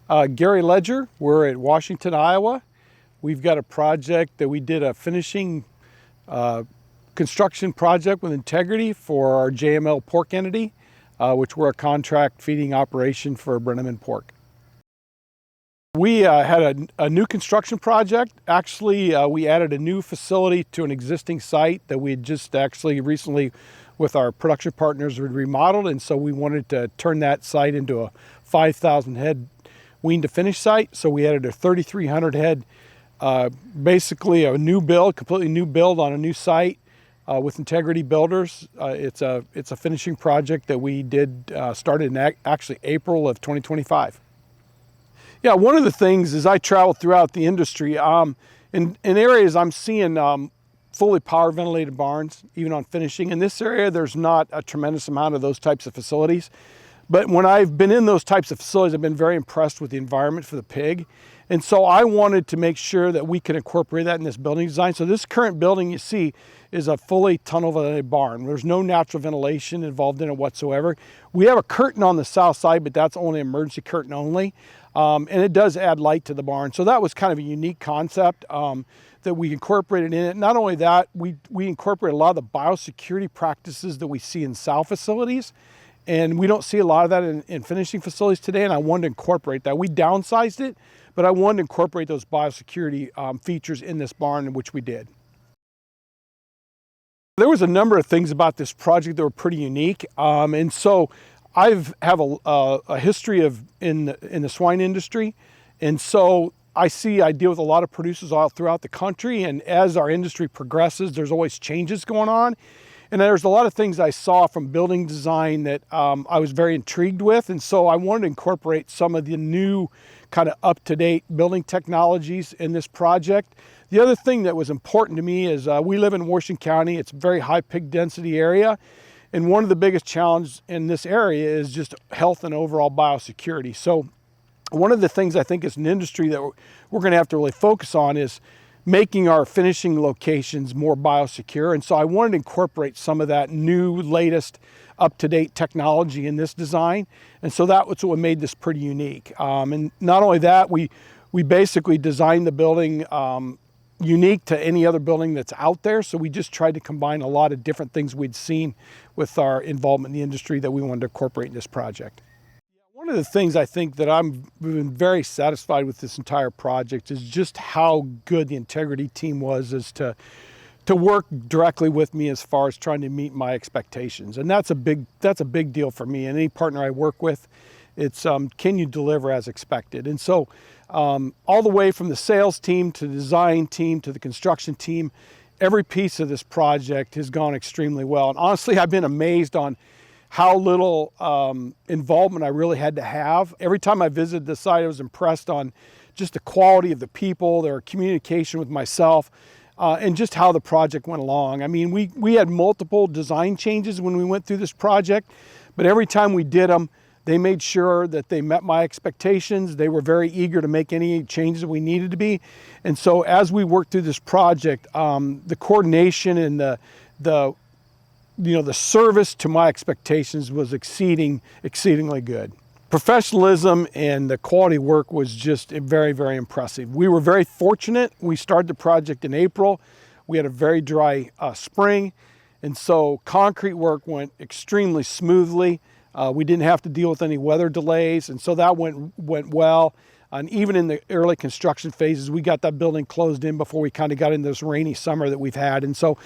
Gary Ledger, we're at Washington, Iowa. We've got a project that we did a finishing construction project with integrity for our JML pork entity, which we're a contract feeding operation for Brenneman Pork. We had a new construction project. Actually, we added a new facility to an existing site that we had just actually recently with our production partners remodeled, and so we wanted to turn that site into a 5,000 head wean to finish site. So we added a 3,300 head, basically a new build, completely new build on a new site with Integrity Builders. It's a finishing project that we did started in actually April of 2025. Yeah, one of the things is I travel throughout the industry. In areas I'm seeing fully power ventilated barns, even on finishing. In this area, there's not a tremendous amount of those types of facilities. But when I've been in those types of facilities, I've been very impressed with the environment for the pig. And so I wanted to make sure that we could incorporate that in this building design. So this current building you see is a fully tunnel ventilated barn. There's no natural ventilation involved in it whatsoever. We have a curtain on the south side, but that's only an emergency curtain only. And it does add light to the barn. So that was kind of a unique concept that we incorporated in it. Not only that, we incorporate a lot of the biosecurity practices that we see in sow facilities. And we don't see a lot of that in finishing facilities today, and I wanted to incorporate that. We downsized it, but I wanted to incorporate those biosecurity features in this barn, which we did. There was a number of things about this project that were pretty unique, and so I have a history in the swine industry, and so I deal with a lot of producers all throughout the country, and as our industry progresses, there's always changes going on. And there's a lot of things I saw from building design that I was very intrigued with. And so I wanted to incorporate some of the new kind of up-to-date building technologies in this project. The other thing that was important to me is we live in Washington County. It's a very high pig density area. And one of the biggest challenges in this area is just health and overall biosecurity. So one of the things I think as an industry that we're going to have to really focus on is making our finishing locations more biosecure. And so I wanted to incorporate some of that new, latest, up-to-date technology in this design. And so that was what made this pretty unique. And not only that, we basically designed the building unique to any other building that's out there. So we just tried to combine a lot of different things we'd seen with our involvement in the industry that we wanted to incorporate in this project. One of the things I think that I'm been very satisfied with this entire project is just how good the Integrity team was as to work directly with me as far as trying to meet my expectations. And that's a big deal for me. And any partner I work with, it's can you deliver as expected? And so all the way from the sales team to the design team to the construction team, every piece of this project has gone extremely well. And honestly, I've been amazed on how little involvement I really had to have. Every time I visited the site, I was impressed on just the quality of the people, their communication with myself, and just how the project went along. I mean, we had multiple design changes when we went through this project, but every time we did them, they made sure that they met my expectations. They were very eager to make any changes that we needed to be. And so as we worked through this project, the coordination and the service to my expectations was exceedingly good. Professionalism and the quality work was just very, very impressive. We were very fortunate. We started the project in April. We had a very dry spring, and so concrete work went extremely smoothly. We didn't have to deal with any weather delays, and so that went well. And even in the early construction phases, we got that building closed in before we kind of got into this rainy summer that we've had. And so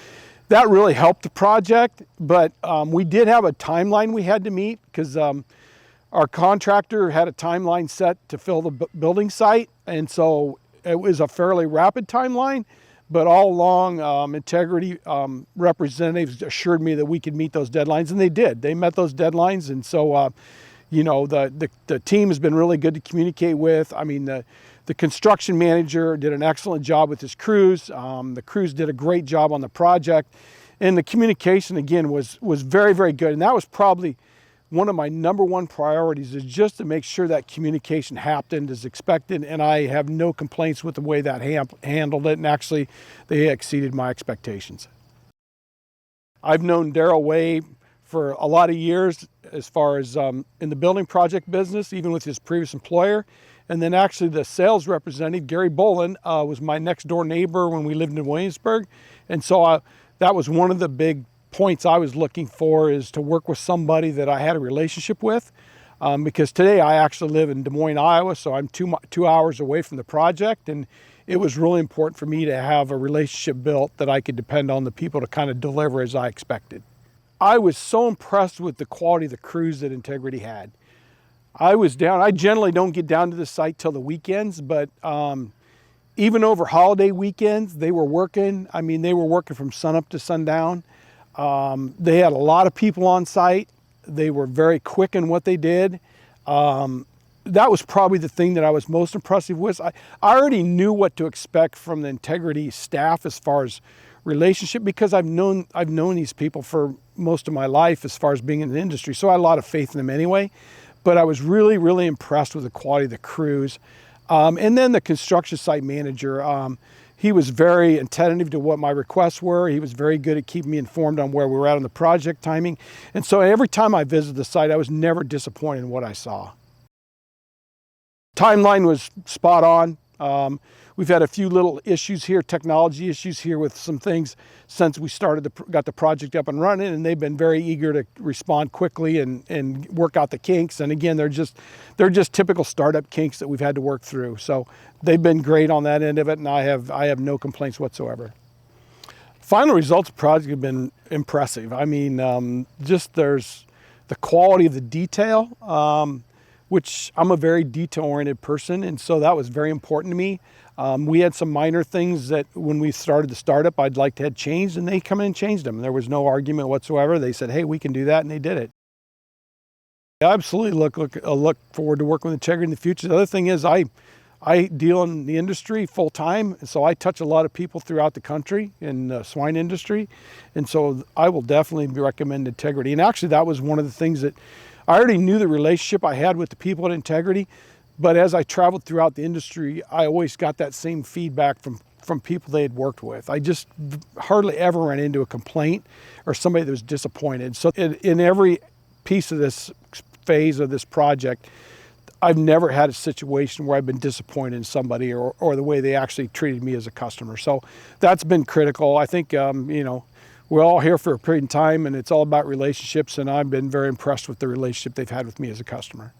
that really helped the project, but we did have a timeline we had to meet because our contractor had a timeline set to fill the building site, and so it was a fairly rapid timeline, but all along Integrity representatives assured me that we could meet those deadlines, and they did. They met those deadlines, and so the team has been really good to communicate with. I mean, the construction manager did an excellent job with his crews. The crews did a great job on the project. And the communication, again, was very, very good. And that was probably one of my number one priorities, is just to make sure that communication happened as expected. And I have no complaints with the way that handled it. And actually, they exceeded my expectations. I've known Darrell Way for a lot of years as far as in the building project business, even with his previous employer. And then actually the sales representative, Gary Bolin, was my next door neighbor when we lived in Williamsburg. And so that was one of the big points I was looking for, is to work with somebody that I had a relationship with. Because today I actually live in Des Moines, Iowa, so I'm 2 hours away from the project. And it was really important for me to have a relationship built that I could depend on the people to kind of deliver as I expected. I was so impressed with the quality of the crews that Integrity had. I generally don't get down to the site till the weekends, but even over holiday weekends, they were working. I mean, they were working from sunup to sundown. They had a lot of people on site. They were very quick in what they did. That was probably the thing that I was most impressive with. I already knew what to expect from the Integrity staff as far as relationship, because I've known these people for most of my life as far as being in the industry. So I had a lot of faith in them anyway. But I was really, really impressed with the quality of the crews. And then the construction site manager, he was very attentive to what my requests were. He was very good at keeping me informed on where we were at on the project timing. And so every time I visited the site, I was never disappointed in what I saw. Timeline was spot on. We've had a few little issues here, technology issues here with some things since we got the project up and running, and they've been very eager to respond quickly and work out the kinks. And again, they're just typical startup kinks that we've had to work through. So they've been great on that end of it, and I have no complaints whatsoever. Final results of the project have been impressive. I mean, just there's the quality of the detail, which I'm a very detail-oriented person, and so that was very important to me. We had some minor things that when we started the startup, I'd like to have changed, and they come in and changed them. There was no argument whatsoever. They said, hey, we can do that, and they did it. I absolutely look forward to working with Integrity in the future. The other thing is I deal in the industry full time, and so I touch a lot of people throughout the country in the swine industry, and so I will definitely recommend Integrity. And actually, that was one of the things that I already knew, the relationship I had with the people at Integrity, but as I traveled throughout the industry, I always got that same feedback from people they had worked with. I just hardly ever ran into a complaint or somebody that was disappointed. So in every piece of this phase of this project, I've never had a situation where I've been disappointed in somebody or the way they actually treated me as a customer. So that's been critical. I think, we're all here for a period of time, and it's all about relationships, and I've been very impressed with the relationship they've had with me as a customer.